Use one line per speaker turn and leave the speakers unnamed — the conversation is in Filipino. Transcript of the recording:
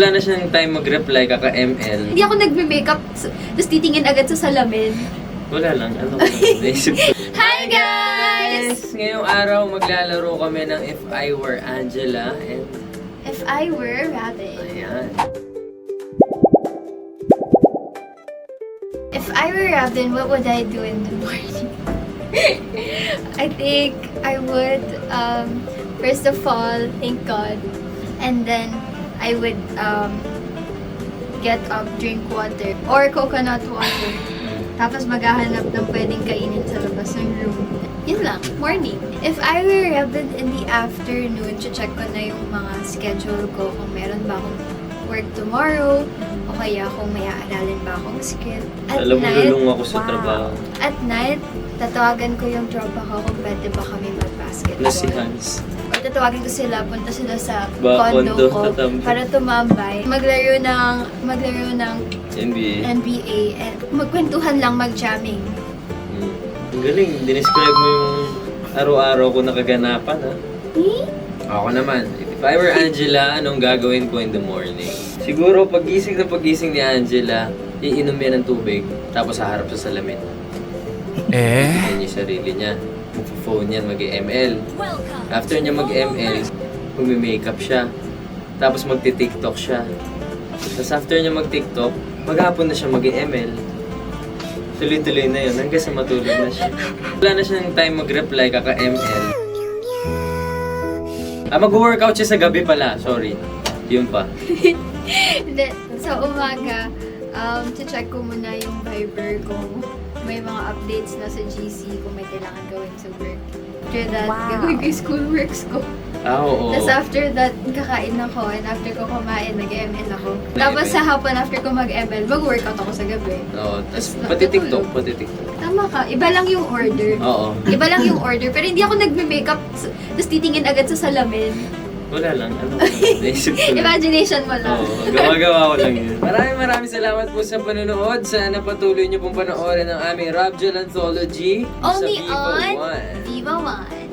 Wala na siyang time mag-reply, kaka-ML.
Hindi ako nagme-makeup, tapos titingin agad sa salamin.
Wala lang, ano ko lang, naisip ko.
Hi guys!
Ngayong araw, maglalaro kami ng If I Were Angela and...
If I were rabbit.
Ayan.
If I were Robin, what would I do in the morning? I think I would, first of all, thank God. And then, I would get up, drink water, or coconut water. Tapos maghahanap ng pwedeng kainin sa labas ng room. Yun lang, morning. If I were Robin in the afternoon, check ko na yung mga schedule ko kung meron ba akong work tomorrow, o kaya kung may aaralin ba akong skill. At
Alam mo,
night,
lulong ako sa trabaho.
at night, tatawagan ko yung tropa ko kung pwede ba kami mag-basketball.
Na si Hans.
Or tatawagin ko sila, punta sila sa
Condo,
condo ko
tatambay.
para tumambay. Maglaro ng
NBA.
NBA and magkwentuhan lang, mag-jamming.
Ang galing, dinescribe mo yung araw-araw ko na kaganapan, ha? Ako naman, if I were Angela, anong gagawin ko in the morning? Siguro, pagising ni Angela, iinom yan ng tubig, tapos haharap sa salamin. Yan yung sarili niya. Mag-phone yan, mag-ML. After niya mag-ML, mag-makeup siya. Tapos magti-TikTok siya. Tapos after niya mag-TikTok, maghapon na siya mag-ML. Tuloy-tuloy na yun, hanggang sa matulog na siya. Wala na siyang time mag-reply, kaka-ML. Mag-workout siya sa gabi pala, sorry. Yun pa.
Hindi, sa umaga, check ko muna yung Viber kung may mga updates na sa GC kung may kailangan gawin sa work. After that, gagawin ko yung schoolworks ko.
Oo.
Tapos after that, kakain ako. And after ko kumain, nag-ML ako. Tapos sa hapon, after ko mag-ML, mag-workout ako sa gabi.
Oo, tapos
Tapos
pati
natutulog.
TikTok.
Tama ka. Iba lang yung order.
Oo.
Iba lang yung order. Pero hindi ako nagme-makeup, tapos titingin agad sa salamin.
Wala lang, ano ko lang, naisip ko lang.
Imagination mo lang.
Oo, gawa-gawa ko lang yun. Maraming salamat po sa panonood. Sana patuloy niyo pong panoorin ang aming Robjel Anthology
Only
sa Viva
on
One.
Viva One.